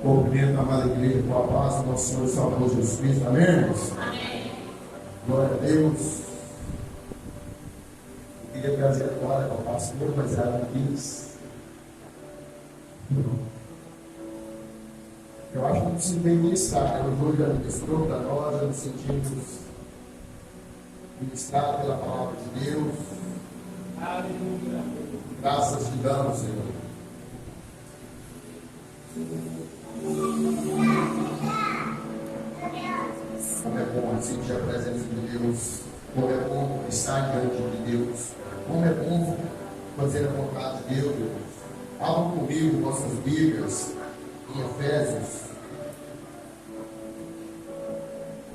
Cumprimento a amada igreja com a paz do nosso Senhor e Salvador Jesus Cristo. Amém, irmãos? Amém. Glória a Deus. Eu queria trazer agora para o pastor, mas ela não quis. Eu acho que não precisa bem ministrar. Hoje já ministrou para nós, já nos sentimos ministrados pela palavra de Deus. Aleluia. Graças te damos, Senhor. Como é bom sentir a presença de Deus. Como é bom estar diante de Deus. Como é bom fazer a vontade de Deus. Abram comigo nossas Bíblias em Efésios.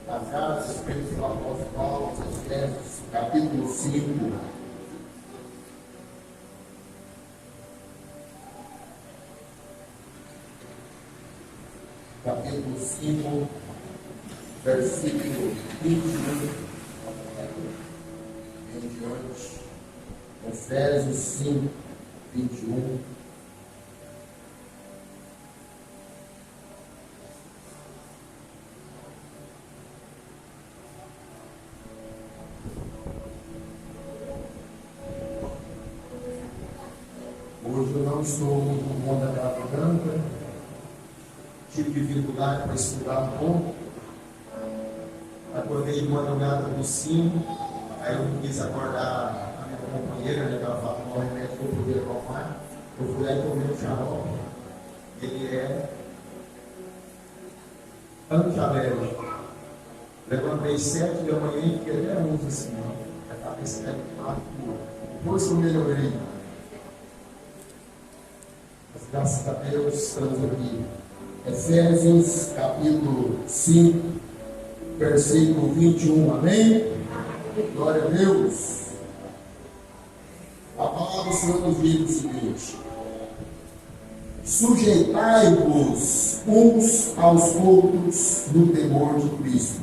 As cartas escritas pelo apóstolo Paulo, Efésios, capítulo 5. Capítulo 5, versículo 21 em diante. Efésios 5, 21. Hoje eu não estou no mundo da garganta. Tive dificuldade para estudar um pouco. Acordei de madrugada no 5. Aí eu não quis acordar a minha companheira, né? Que ela falou que o remédio que eu podia tomar. Eu fui lá e tomei um xarope. Ele é antialérgico. Levantei 7 da manhã e fiquei até 11 assim. A cabeça está queimada. Depois que eu melhorei. Mas graças a Deus estamos aqui. Efésios capítulo 5, versículo 21, amém? Glória a Deus. A palavra do Senhor nos diz o seguinte: sujeitai-vos uns aos outros no temor de Cristo.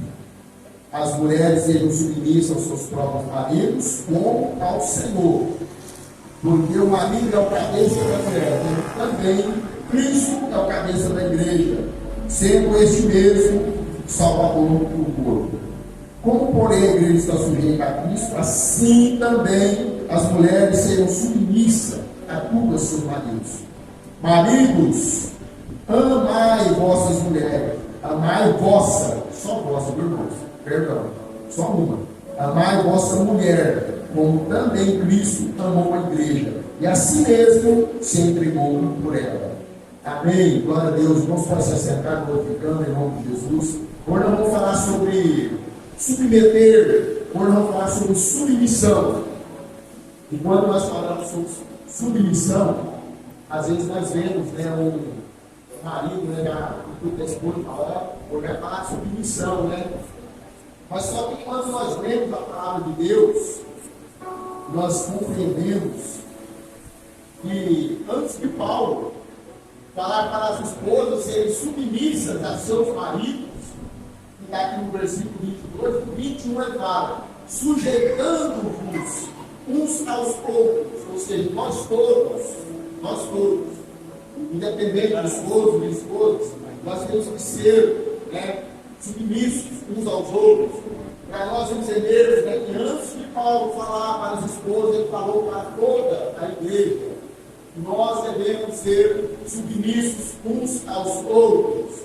As mulheres sejam submissas aos seus próprios maridos, como ao Senhor. Porque o marido é o cabeça da mulher, também Cristo é o cabeça da igreja, sendo este mesmo Salvador do corpo. Como, porém, a igreja está sujeita a Cristo, assim também as mulheres serão submissas a todos os seus maridos. Maridos, amai vossas mulheres, amai vossa, só vossa, viu, irmãos? Perdão, só uma. Amai vossa mulher, como também Cristo amou a igreja, e assim mesmo se entregou por ela. Amém. Glória a Deus. Vamos para se assentar, glorificando em nome de Jesus. Hoje nós vamos falar sobre submeter. Hoje nós vamos falar sobre submissão. E quando nós falamos sobre submissão, às vezes nós vemos, né, um marido, né, a esposa falar, hoje vai falar submissão, né? Mas só que quando nós lemos a palavra de Deus, nós compreendemos que antes de Paulo falar para as esposas serem submissas a seus maridos, que está aqui no versículo 22, 21 ele fala, sujeitando-vos uns aos outros, ou seja, nós todos, independente do esposo, da esposa, nós temos que ser, né, submissos uns aos outros, para nós entendermos, né, que antes de Paulo falar para as esposas, ele falou para toda a igreja. Nós devemos ser submissos uns aos outros.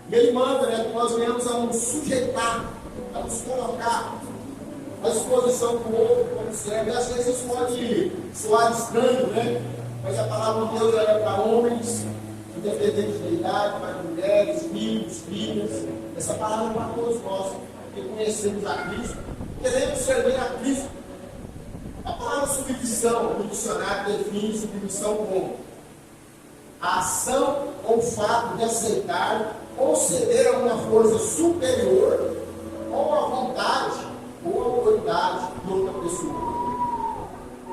E ele manda, né, que nós venhamos a nos sujeitar, a nos colocar à disposição do outro como serve. Às vezes isso pode soar estranho, né? Mas a palavra de Deus é para homens, independente da idade, para mulheres, filhos, filhas. Essa palavra é para todos nós, que conhecemos a Cristo, queremos servir a Cristo. A palavra submissão no dicionário define submissão como a ação ou fato de aceitar ou ceder a uma força superior ou a vontade ou a autoridade de outra pessoa.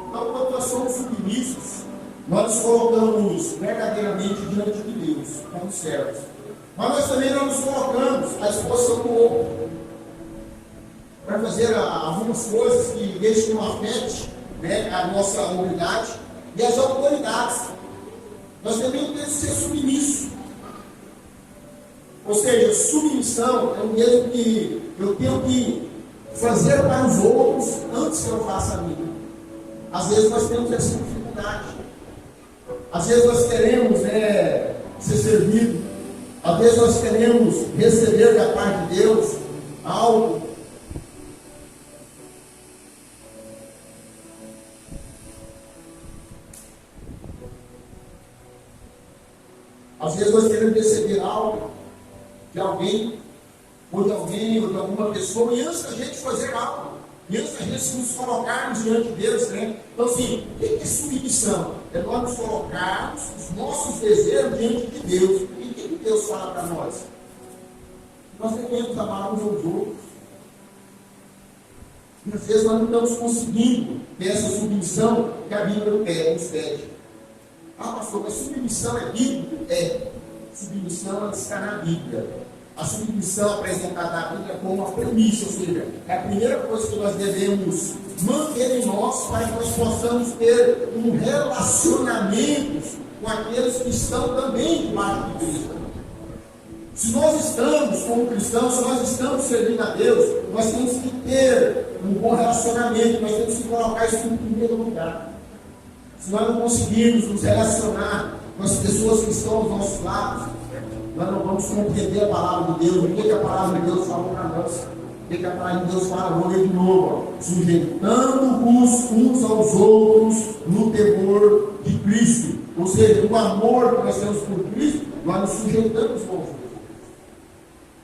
Então, quando nós somos submissos, nós nos colocamos verdadeiramente diante de Deus, como servos. Mas nós também não nos colocamos à disposição do outro para fazer algumas coisas que deixem não afete, né, a nossa humildade e as autoridades. nós também temos que ser submissos. Ou seja, submissão é o mesmo que eu tenho que fazer para os outros antes que eu faça a mim. Às vezes nós temos essa dificuldade. Às vezes nós queremos ser servido. Às vezes nós queremos receber da parte de Deus algo. Às vezes nós queremos receber algo de alguém, ou de alguma pessoa, e antes da gente fazer algo, e antes da gente nos colocarmos diante deles, né? Então, assim, o que é submissão? É nós nos colocarmos os nossos desejos diante de Deus. E o que Deus fala para nós? Nós devemos amar uns aos outros. E às vezes nós não estamos conseguindo ter essa submissão que a Bíblia nos pede. Ah, pastor, mas submissão é bíblica? É. Submissão está na Bíblia. A submissão apresentada na Bíblia como uma premissa, ou seja, é a primeira coisa que nós devemos manter em nós para que nós possamos ter um relacionamento com aqueles que estão também debaixo de Cristo. Se nós estamos como cristãos, se nós estamos servindo a Deus, nós temos que ter um bom relacionamento, nós temos que colocar isso em primeiro lugar. Se nós não conseguirmos nos relacionar com as pessoas que estão aos nossos lados, nós não vamos compreender a palavra de Deus. O que a palavra de Deus falou para nós? O que a palavra de Deus fala? Vou ler de novo. Sujeitando-vos uns aos outros no temor de Cristo. Ou seja, o amor que nós temos por Cristo, nós nos sujeitamos com os outros.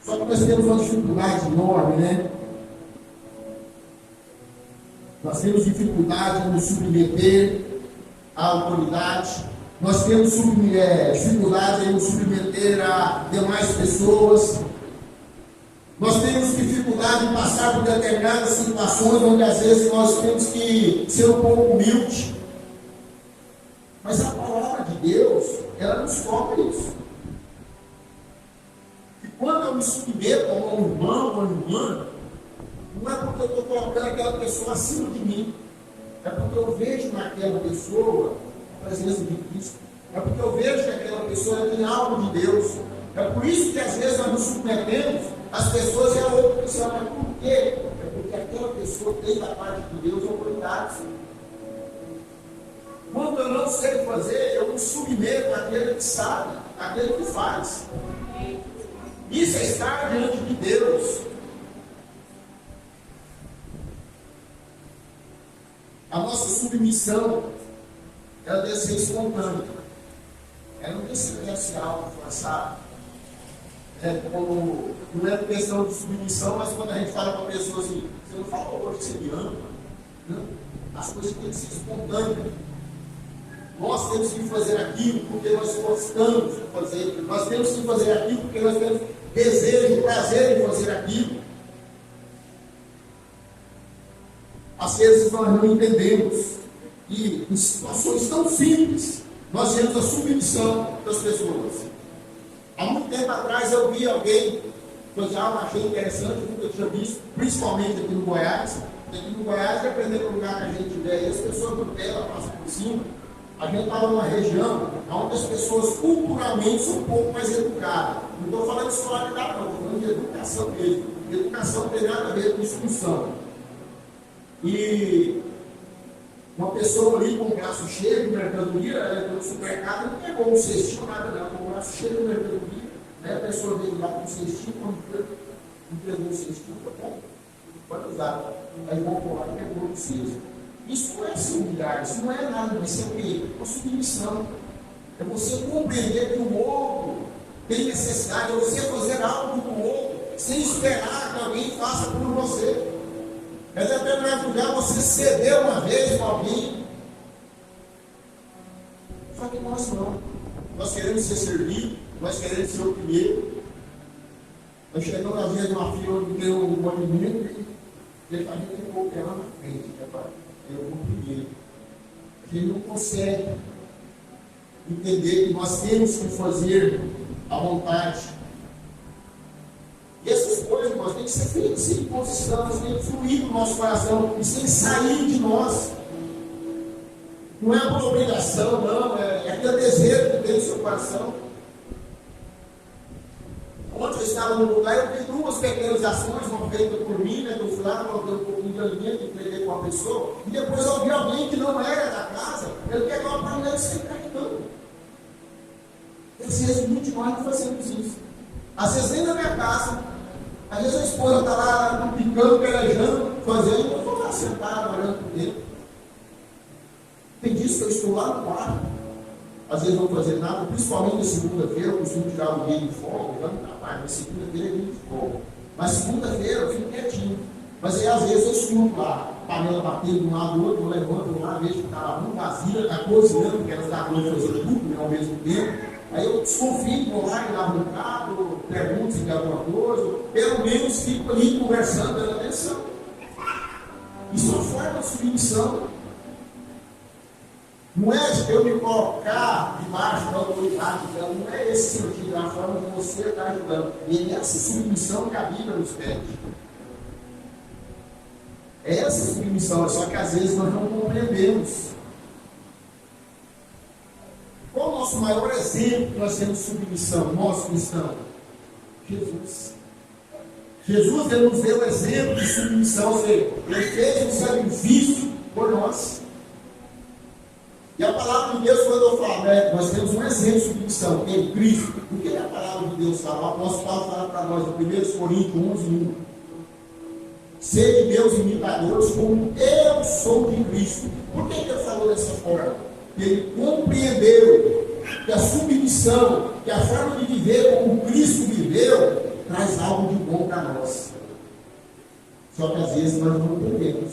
Só que nós temos uma dificuldade enorme, né? Nós temos dificuldade em nos submeter à autoridade. Nós temos dificuldade em nos submeter a demais pessoas. Nós temos dificuldade em passar por determinadas situações onde às vezes nós temos que ser um pouco humildes. Mas a palavra de Deus, ela nos cobra isso. E quando eu me submeto a um irmão ou uma irmã, não é porque eu estou colocando aquela pessoa acima de mim. É porque eu vejo naquela pessoa a presença de Cristo. É porque eu vejo que aquela pessoa tem algo de Deus. É por isso que às vezes nós nos submetemos às pessoas e a outra pessoa. Mas por quê? É porque aquela pessoa tem da parte de Deus autoridade. Quando eu não sei fazer, eu me submeto àquele que sabe, àquele que faz. Isso é estar diante de Deus. A nossa submissão, ela deve ser espontânea. Ela não tem que ser algo forçado. Não é questão de submissão, mas quando a gente fala para a pessoa assim, você não fala hoje que você me ama. Não. As coisas têm que ser espontâneas. Nós temos que fazer aquilo porque nós gostamos de fazer. Nós temos que fazer aquilo porque nós temos desejo, prazer em fazer aquilo. Às vezes nós não entendemos. E em situações tão simples, nós temos a submissão das pessoas. Há muito tempo atrás eu vi alguém, eu achei interessante, eu nunca tinha visto, principalmente aqui no Goiás. Aqui no Goiás, dependendo do lugar que a gente tiver, as pessoas do pé, elas passam por cima. A gente estava numa região onde as pessoas culturalmente são um pouco mais educadas. Não estou falando de escolaridade, não, estou falando de educação mesmo. Educação não tem nada a ver com instrução. E uma pessoa ali com o braço cheio de mercadoria, ela entrou no supermercado, não pegou um cestinho, nada não, com o braço cheio de mercadoria. Né? A pessoa veio lá com um cestinho, quando entregou o cestinho, tá bom, pode usar. Aí voltou lá e pegou o cesto. Isso não é se humilhar, isso não é nada, isso é o quê? É submissão. É você compreender que o outro tem necessidade, é você fazer algo para o outro, sem esperar que alguém faça por você. É determinado lugar você ceder uma vez para alguém. Só que nós não. Nós queremos ser servidos, nós queremos ser o primeiro. Nós chegamos às vezes numa fila onde tem um movimento e a gente tem que colocar lá na frente. Eu vou primeiro. A gente não consegue entender que nós temos que fazer a vontade. E essas coisas, nós temos que ser feitas sem posição, nós temos que fluir do nosso coração e sem sair de nós. Não é por obrigação, não, é aquele desejo que tem no seu coração. Ontem eu estava no lugar, eu vi duas pequenas ações, uma feita por mim, né, que eu fui lá, coloquei um pouquinho de alimento, entreguei com uma pessoa, e depois eu vi alguém que não era da casa, ele pegou a panela e saiu carregando. Às vezes, muito de nós não fazemos isso. Às vezes, nem na minha casa, às vezes a esposa está lá picando, pelejando, fazendo, eu estou lá sentado, olhando por dentro. Tem dias que eu estou lá no quarto, às vezes não vou fazer nada, principalmente na segunda-feira, eu costumo tirar o dia de folga, eu não trabalho, mas segunda-feira é dia de folga. Mas segunda-feira eu fico quietinho. Mas aí às vezes eu escuto lá, a panela batendo de um lado do outro, eu levanto lá, vejo que está lá muito vazia, está cozinhando, porque elas estão fazendo tudo, né, ao mesmo tempo. Aí eu desconfio, vou lá e lavo no carro, pergunto se tem alguma coisa, pelo menos fico ali conversando, dando atenção. Isso é uma forma de submissão. Não é eu me colocar debaixo da autoridade dela, não é esse sentido, é a forma que você está ajudando. E é essa submissão que a Bíblia nos pede. É essa submissão, só que às vezes nós não compreendemos. Qual o nosso maior exemplo que nós temos de submissão, nós cristãos? Jesus. Jesus ele nos deu exemplo de submissão, ou seja, ele fez um sacrifício por nós. E a palavra de Deus, quando eu falo, né, nós temos um exemplo de submissão, que é Cristo. O que a palavra de Deus fala? O apóstolo Paulo fala para nós, em 1 Coríntios 11:1. Sede meus imitadores, como eu sou de Cristo. Por que ele falou dessa forma? Ele compreendeu que a submissão, que a forma de viver como Cristo viveu, traz algo de bom para nós. Só que às vezes nós não entendemos.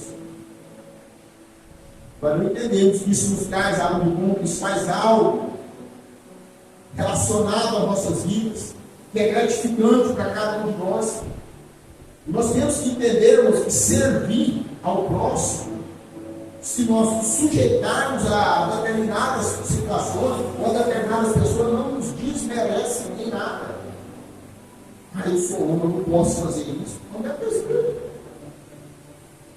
Nós não entendemos que isso nos traz algo de bom, que isso faz algo relacionado às nossas vidas, que é gratificante para cada um de nós. E nós temos que entendermos que servir ao próximo, se nós nos sujeitarmos a determinadas situações, ou a determinadas pessoas, não nos desmerecem nem nada. Eu sou homem, eu não posso fazer isso. Não é possível.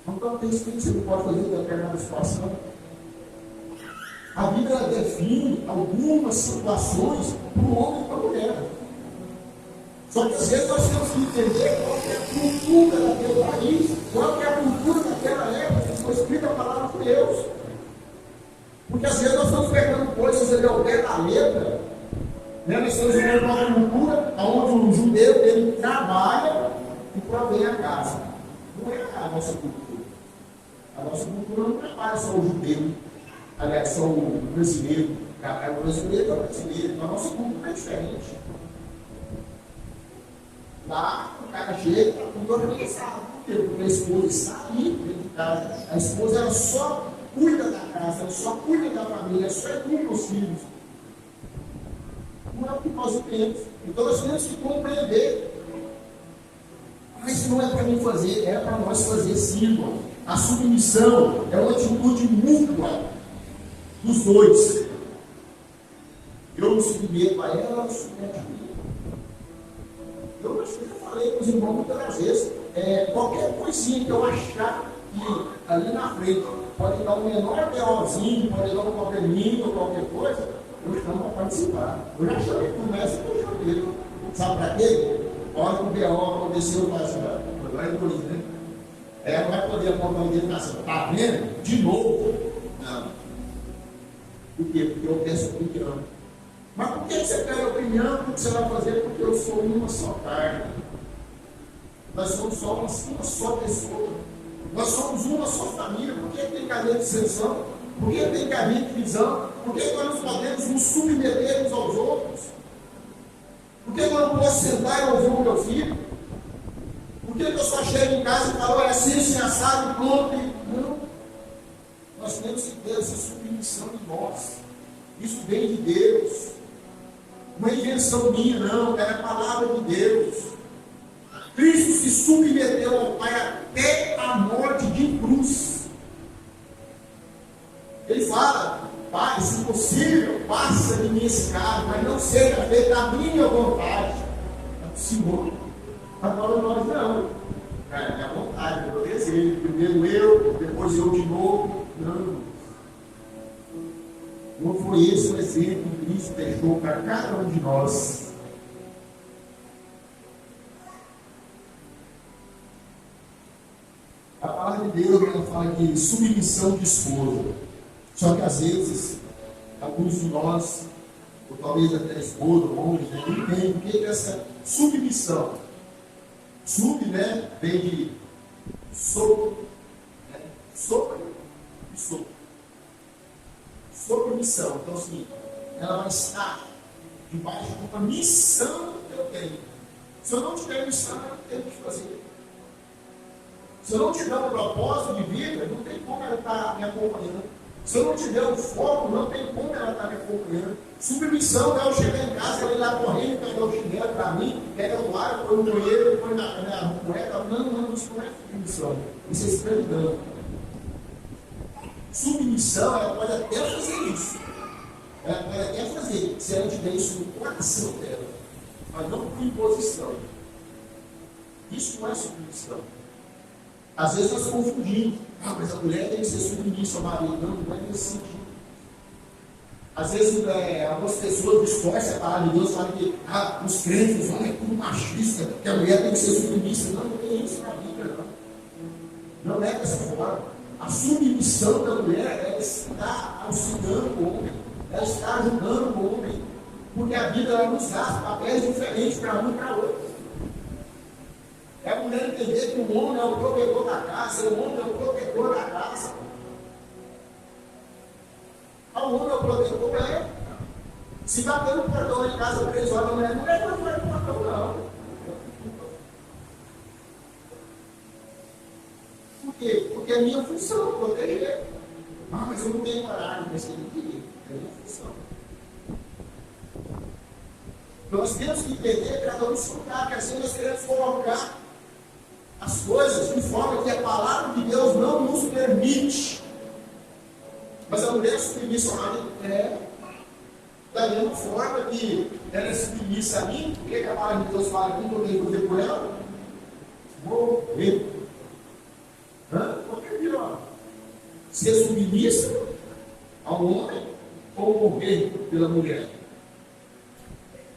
Então tem isso que você não pode fazer em determinada situação. A Bíblia define algumas situações para o homem e para a mulher. Só que às vezes nós temos que entender qual é a cultura daquele país, qual é a cultura daquela época, que foi escrita a palavra de Deus. Porque às vezes nós estamos pegando coisas ali ao pé da letra, né? Nós estamos vivendo uma cultura onde o judeu ele trabalha e provém a casa. Não é a nossa cultura. A nossa cultura não trabalha só o judeu, aliás, só o brasileiro. O brasileiro é o brasileiro, a nossa cultura é diferente. Lá, o cara chega, está tudo organizado. Por quê? Porque a esposa está ali dentro de casa. A esposa ela só cuida da casa, ela só cuida da família, ela só educa os filhos. Não é o que nós entendemos. Então nós temos que compreender. Mas não é para mim fazer, é para nós fazer sim, irmão. A submissão é uma atitude mútua dos dois. Eu me submeto a ela, ela submete a mim. Eu já falei com os irmãos muitas vezes, qualquer coisinha que eu achar que ali na frente pode dar um menor BOzinho, pode dar um probleminha ou qualquer coisa, eu chamo para participar. Eu já chamei começa com o chamei. Sabe para quê? Olha o BO aconteceu, agora é por isso, né? Não vai poder apontar o dedo na sua. Está vendo? De novo? Não. Por quê? Porque eu peço opinião. Mas por que você pede opinião? O que você vai fazer? Porque eu sou uma só carne. Nós somos só uma só pessoa. Nós somos uma só família. Por que tem que haver dissensão? Por que tem que haver divisão? Por que nós não podemos nos submeter uns aos outros? Por que eu não posso sentar e ouvir o meu filho? Por que eu só chego em casa e falo, olha, assim, assado, pronto? Não. Nós temos que ter essa submissão em nós. Isso vem de Deus. Não é invenção minha, não. É a palavra de Deus. Cristo se submeteu ao Pai até a morte de cruz. Ele fala, Pai, se possível, passa de mim esse carro, mas não seja feita a minha vontade. Senhor. Agora nós não. É a vontade, é o desejo. Primeiro eu, depois eu de novo. Não. Não foi esse o exemplo que Cristo deixou para cada um de nós? A palavra de Deus, ela fala de submissão de esposa. Só que às vezes, alguns de nós, ou talvez até a esposa, ou homens, não entendem o que é essa submissão. Sub, né, vem de sobre, né? Sobre e sobre. Submissão. Então, assim, ela vai estar debaixo de uma missão que eu tenho. Se eu não tiver missão, eu não tenho o que fazer. Se eu não tiver um propósito de vida, não tem como ela estar me acompanhando. Se eu não tiver um foco, não tem como ela estar me acompanhando. Submissão é eu chegar em casa, ela ir lá correndo, pegar o chinelo para mim, pega o ar, põe no banheiro, põe na cueca. Não, isso não é submissão. Isso é escravidão. Submissão, ela pode até fazer isso. Ela pode até fazer, se ela tiver isso no coração dela. Mas não por imposição. Isso não é submissão. Às vezes nós confundimos. Mas a mulher tem que ser submissa ao marido. Não é nesse sentido. Às vezes algumas pessoas distorcem a palavra de Deus, falam que os crentes falam que é tudo machista, que a mulher tem que ser submissa. Não tem isso na Bíblia, não. Não é dessa forma. A submissão da mulher, ela está auxiliando o homem, ela está ajudando o homem, porque a vida ela nos dá papéis diferentes para um e para outro. É a mulher entender que o homem é o provedor da casa, o homem é o protetor da casa. O homem é o protetor, é. Se bater no portão de casa 3 horas da manhã, não é para fora do portão, não. Por quê? Porque é minha função, proteger. Mas eu não tenho horário, mas tem que ir. É minha função. Nós temos que entender cada um do seu lugar, que assim nós queremos colocar as coisas de forma que a palavra de Deus não nos permite. Mas a mulher submissa ao marido da mesma forma que ela é submissa a mim. O que a palavra de Deus fala aqui que eu tenho que fazer por ela? Morrer. Porque ó, ser submissa ao homem ou morrer pela mulher.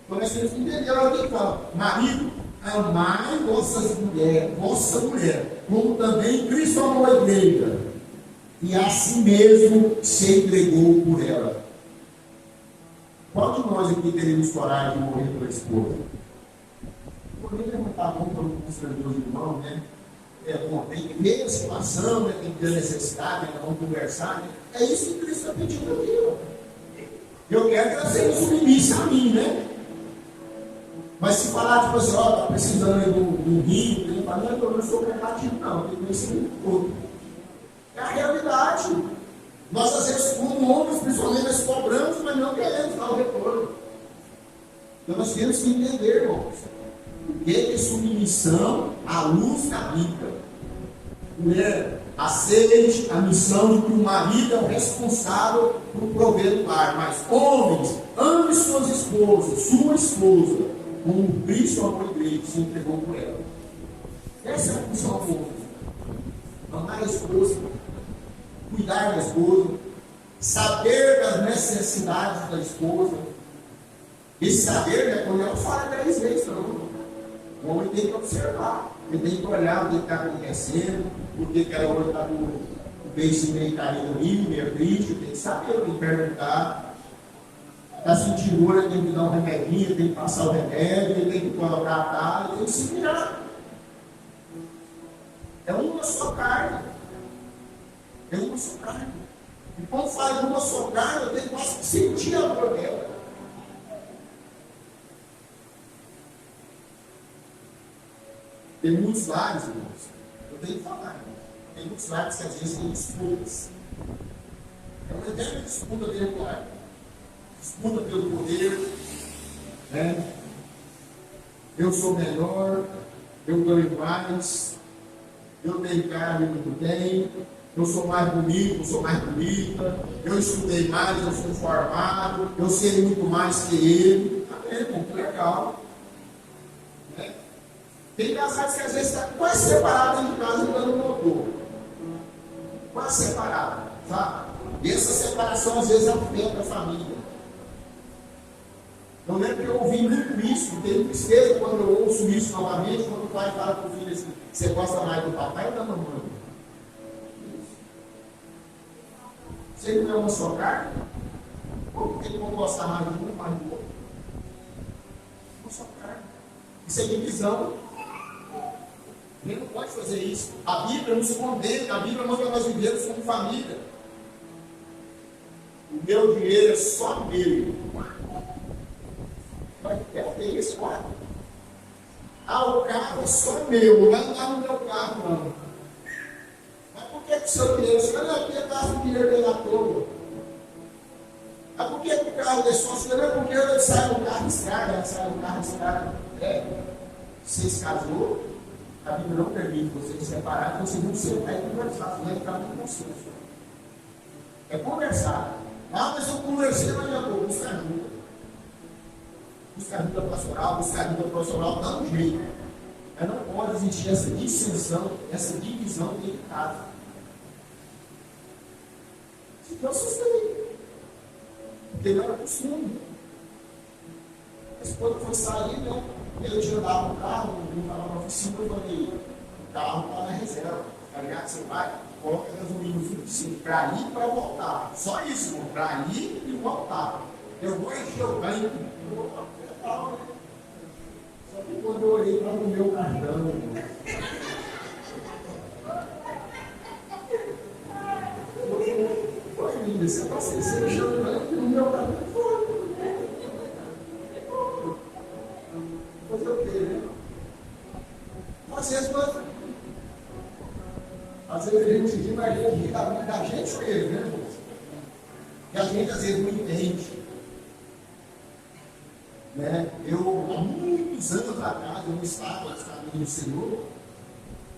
Então nós temos que entender o que fala. Marido, amai vossa mulher, como também Cristo amou a igreja, e assim mesmo se entregou por ela. Qual de nós aqui teremos coragem de morrer pela esposa? Poderia levantar a mão para não constranger os irmãos, né? Bom, tem que ver a situação, né? Tem que ter necessidade, né? Vamos conversar, né? É isso que Cristo está pedindo aqui, ó. Eu quero que ela seja submissa a mim, né? Mas se falar, tipo assim, ó, está precisando de um rio, ele fala, não, eu não sou combativo, não, eu tenho conhecimento todo. É a realidade. Nós, às vezes, como homens, principalmente, nós cobramos, mas não queremos dar o retorno. Então, nós temos que entender, irmãos, o que é submissão à luz da Bíblia. Mulher, aceite a missão de que o marido é o responsável por prover o lar. Mas, homens, ame suas esposas, sua esposa, como Cristo amou a igreja, se entregou por ela. Essa é a função do homem. Amar a esposa, cuidar da esposa, saber das necessidades da esposa. Esse saber, né, quando ela fala 10 vezes, não. O homem tem que observar, ele tem que olhar o que está acontecendo, por que ela hoje está com o beijo meio caído ali, meio triste, tem que saber, tem que perguntar. Está sentindo dor, tem que dar um remedinho, tem que passar o remédio, tem que colocar a tala, tem que se virar. É uma só carne. É uma só carne. E quando faz uma só carne, eu tenho que sentir a dor dela. Tem muitos lares, irmãos. Eu tenho que falar, irmãos. Tem muitos lares que às vezes tem disputas. É uma eterna disputa dentro do lar. Disputa pelo poder, né? Eu sou melhor, eu ganho mais, eu tenho carne muito bem, eu sou mais bonito, eu sou mais bonita, eu estudei mais, eu sou formado, eu sei muito mais que ele. Muito legal. Né? Tem casais que às vezes estão quase separados dentro de casa e ainda não notou. Quase separados, sabe? E essa separação às vezes afeta a família. Eu lembro que eu ouvi muito isso, tenho tristeza quando eu ouço isso novamente, quando o pai fala para o filho assim, você gosta mais do papai ou da mamãe? Se ele não é uma só carne, como que ele não gosta mais de um, mais do outro? Uma só carne. Isso é divisão. Ele não pode fazer isso. A Bíblia nos condena, a Bíblia manda nós vivermos como família. O meu dinheiro é só meu. É isso, claro. O carro é só meu, não vai andar no meu carro, não. Mas por que o seu dinheiro? O senhor não é porque gasta o dinheiro dele à toa. Mas por que o carro é só? O senhor não é porque ele sai do carro e estraga, sai do carro e estraga. Você se casou, a Bíblia não permite você se separar, você não ser pai e conversar, você vai entrar no consenso. É conversar. Mas eu conversei, mas já vou buscar ajuda. Buscar ajuda pastoral, buscar ajuda profissional, dá um jeito. Mas não pode existir essa dissensão, essa divisão dentro de casa. Então, vocês também. Porque não era costume. Mas quando foi sair, né? Eu tinha dado um carro, eu estava na oficina, eu falei, o carro está na reserva. Tá ligado? Você vai, coloca gasolina no 25 para ir e para voltar. Só isso, irmão, para ir e voltar. Eu vou encher o tanque. Só que quando eu olhei para o meu cartão, foi lindo, você está se enchendo o tanque no meu cartão. Fazer o quê, né? Às vezes a gente diz, mas a gente ri da gente mesmo, né, irmão? E a gente às vezes não entende. Né? Eu, há muitos anos atrás, eu não estava nos caminhos do Senhor,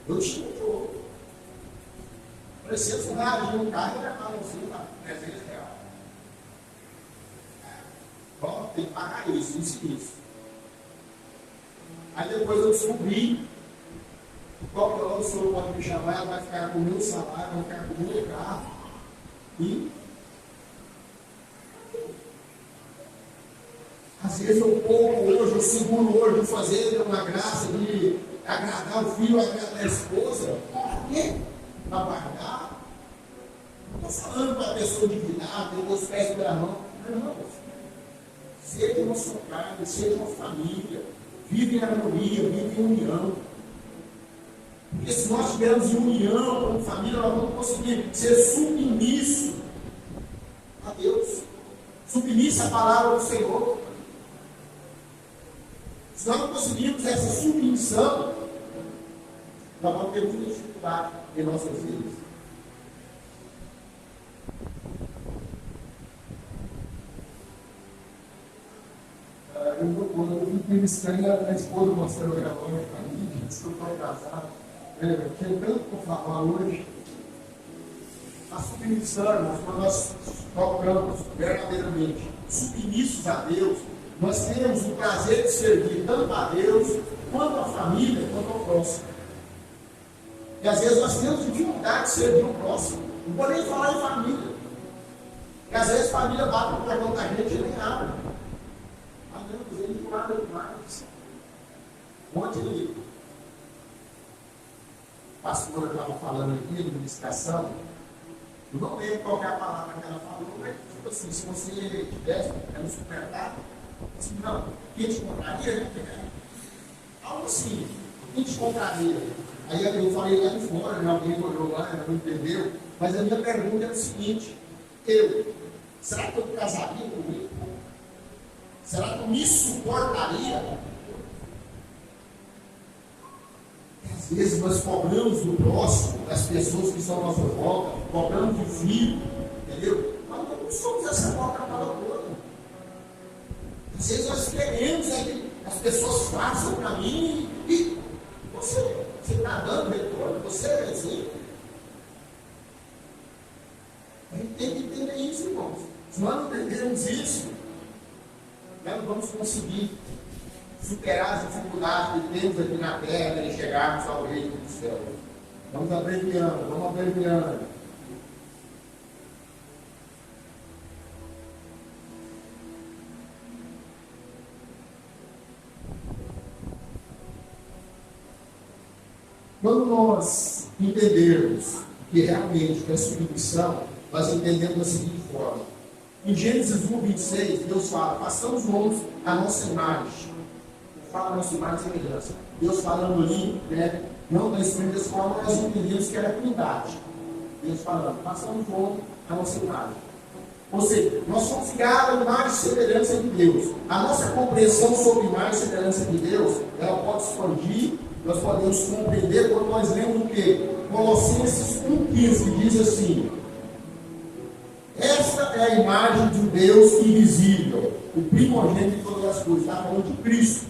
eu tinha um jogo. Parecia que de um carro e levava assim, R$300. Bom, tem que pagar isso. Aí depois eu descobri qualquer hora o senhor pode me chamar, ela vai ficar com o meu salário, vai ficar com o meu carro. E às vezes eu pouco hoje, eu seguro hoje, fazer uma graça de agradar o filho, agradar a esposa. Para quê? Para guardar? Não estou falando para a pessoa endividada, ter os pés pela mão. Não. Seja uma sua casa, seja uma família. Vive em harmonia, vive em união. Porque se nós tivermos união como família, nós vamos conseguir ser submissos a Deus. Submissos à palavra do Senhor. Se nós não conseguirmos essa submissão, nós vamos ter muita dificuldade em nossas vidas. Quando eu fui ministrando, a esposa mostrou a gravando para mim, disse que eu estou casado. Tinha tanto para falar hoje. A submissão, quando nós tocamos verdadeiramente submissos a Deus, nós temos o prazer de servir tanto a Deus, quanto a família, quanto ao próximo. E às vezes nós temos dificuldade de servir o próximo. Não vou nem falar em família. E às vezes a família bate no portão da gente e nem abre. Ah, não, mas ele não abre mais. Ontem a pastora estava falando aqui de administração. Eu não lembro qual é a palavra que ela falou, mas tipo assim, se você tivesse no supermercado, assim, não, quem te compraria? Algo assim, quem te compraria? Aí eu falei lá de fora, né? Alguém olhou lá, não entendeu, mas a minha pergunta é o seguinte: será que eu casaria comigo? Será que eu me suportaria? Às vezes nós cobramos do próximo, das pessoas que estão à nossa volta, cobramos do filho, entendeu? Mas nós não somos essa Coca-Cola toda. Às vezes nós queremos que as pessoas façam para mim e você está dando retorno, você é exemplo. A gente tem que entender isso, irmãos. Se nós não entendermos isso, nós não vamos conseguir superar as dificuldades que temos aqui na terra e chegarmos ao reino do céu. Vamos abreviando. Quando nós entendermos que realmente é submissão, nós entendemos da seguinte forma. Em Gênesis 1:26, Deus fala, façamos homens a nossa imagem. Fala a nossa imagem e semelhança. Deus falando ali, né? Não da expressão forma, nós entendemos que era a trindade. Deus falando, façamos homens a nossa imagem. Ou seja, nós somos criados a imagem e semelhança de Deus. A nossa compreensão sobre imagem e semelhança de Deus, ela pode expandir, nós podemos compreender quando nós lemos o quê? Colossenses 1:15, que diz assim, esta é a imagem de um Deus invisível, o primogênito de todas as coisas. Está falando de Cristo.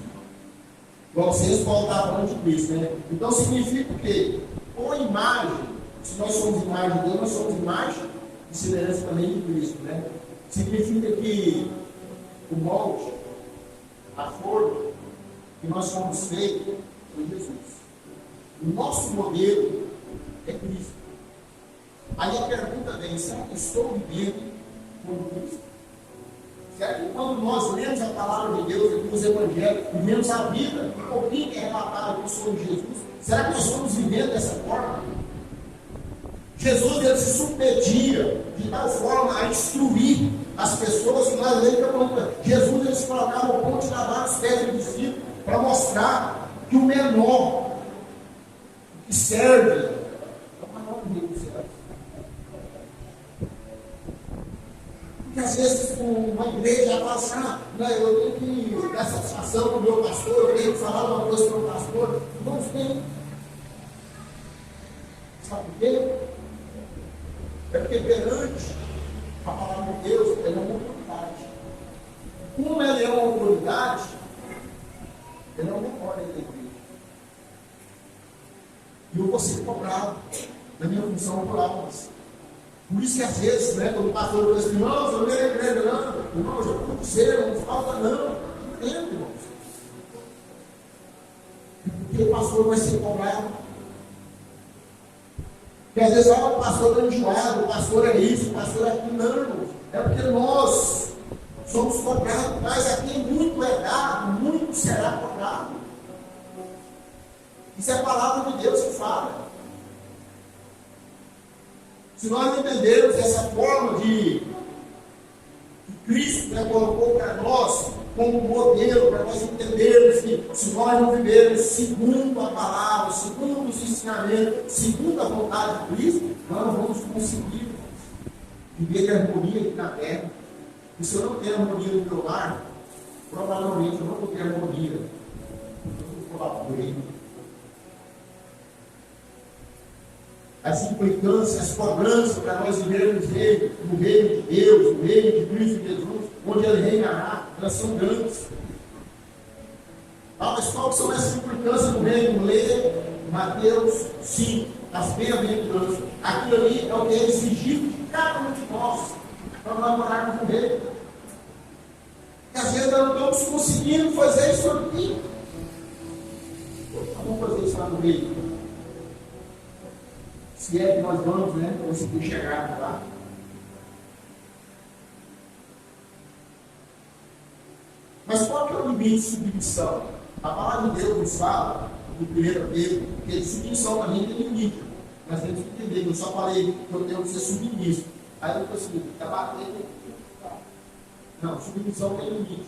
Colossenses Paulo está falando de Cristo, né? Então significa que, com imagem, se nós somos imagem de Deus, nós somos imagem e semelhança também de Cristo, né? Significa que o molde, a forma que nós somos feitos foi Jesus. O nosso modelo é Cristo. Aí a pergunta vem, será que eu estou vivendo como Cristo? Será que quando nós lemos a palavra de Deus aqui nos Evangelhos, vivemos a vida, um pouquinho que é relatado aqui sobre Jesus, será que nós estamos vivendo dessa forma? Jesus ele se submetia de tal forma a instruir as pessoas que nós lemos. Jesus ele se colocava ao ponto de lavar os pés do discípulo para mostrar que o menor que serve é o maior do reino dos céus. Porque às vezes uma igreja fala assim, eu tenho que dar satisfação para o meu pastor, eu tenho que falar uma coisa para o pastor. Não tem. Sabe por quê? É porque perante a palavra de Deus, ele é uma autoridade. Como ele é uma autoridade, ele é uma ordem da igreja. E eu vou ser cobrado na minha função por almas. Por isso que às vezes, né, quando o pastor diz assim, irmãos, eu não quero igreja, não, irmãos, eu não sei, não falta não. Entendo, irmãos. Porque o pastor vai ser cobrado. Porque às vezes, o pastor está enjoado, o pastor é isso, o pastor é aquilo, não, irmãos. É porque nós somos cobrados, mas aqui muito é dado, muito será cobrado. Isso é a palavra de Deus que fala. Se nós não entendermos essa forma que Cristo colocou para nós como modelo, para nós entendermos que se nós não vivermos segundo a palavra, segundo os ensinamentos, segundo a vontade de Cristo, nós não vamos conseguir viver de harmonia aqui na terra. E se eu não tenho harmonia no meu lar, provavelmente eu não vou ter harmonia no meu reino. As implicâncias, as cobranças para nós vivermos no reino de Deus, no reino de Cristo Jesus, onde Ele reinará, elas são grandes. Mas qual são essas implicâncias no reino? Lê Mateus 5, as bem-aventuranças. Aquilo ali é o que é exigido de cada um de nós para nós morarmos no reino. E às vezes nós não estamos conseguindo fazer isso aqui. Vamos fazer isso lá no reino. Se é que nós vamos, né, conseguir chegar lá. Mas qual que é o limite de submissão? A palavra de Deus nos fala, no 1 Pedro, que submissão também tem limite. Nós temos que entender, eu só falei que eu tenho que ser submisso. Aí eu falei assim, está batendo. Não, submissão tem limite.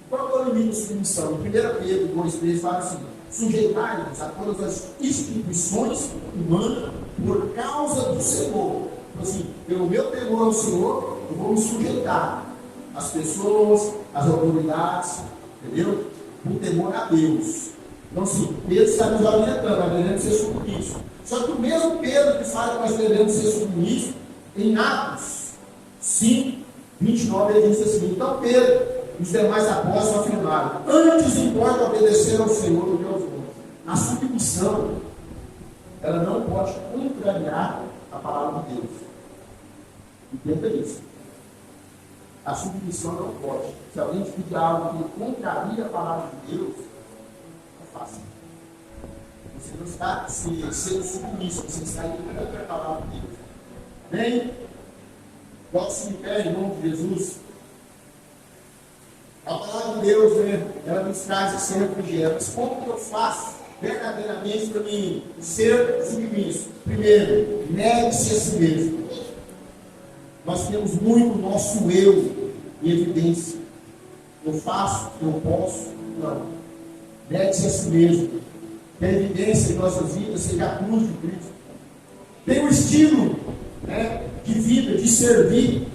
Qual que é o limite de submissão? Em 1 Pedro 2,3 fala assim, sujeitai-vos a todas as instituições humanas por causa do Senhor. Então, assim, pelo meu temor ao Senhor, eu vou me sujeitar às pessoas, às autoridades, entendeu? Por temor a Deus. Então, assim, Pedro está nos orientando, nós devemos ser submissos. Só que o mesmo Pedro que fala que nós devemos ser submissos, em Atos 5, 29, ele diz assim, então Pedro e os demais apóstolos afirmaram, antes importa obedecer ao Senhor do que aos homens. A submissão, ela não pode contrariar a palavra de Deus. Entenda isso. A submissão não pode. Se alguém te pedir algo que contraria a palavra de Deus, não faça. Você não está sendo submisso, você está indo contra a palavra de Deus. Bem, coloque-se em pé, irmão de Jesus. A palavra de Deus, né, ela nos traz esse refrigério. Mas como que eu faço verdadeiramente para mim ser submisso, primeiro, negue-se a si mesmo. Nós temos muito nosso eu em evidência. Eu faço, eu posso, não. Negue-se a si mesmo. Que a evidência em nossas vidas seja a cruz de Cristo. Tem um estilo, de vida, de servir.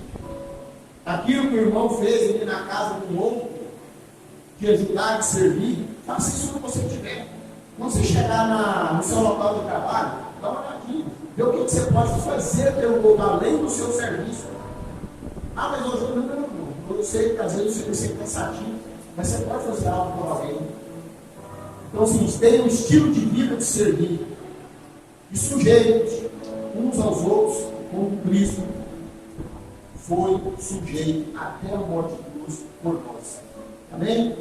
Aquilo que o irmão fez ali na casa do outro, de ajudar, de servir, faça isso quando você tiver. Quando você chegar no seu local de trabalho, dá uma olhadinha. Vê o que você pode fazer pelo além do seu serviço. Ah, mas hoje eu sei que às vezes você vai ser cansativo, mas você pode fazer algo por alguém. Então, assim, tenha um estilo de vida de servir. E sujeitos uns aos outros, como Cristo foi sujeito até a morte de cruz por nós. Amém?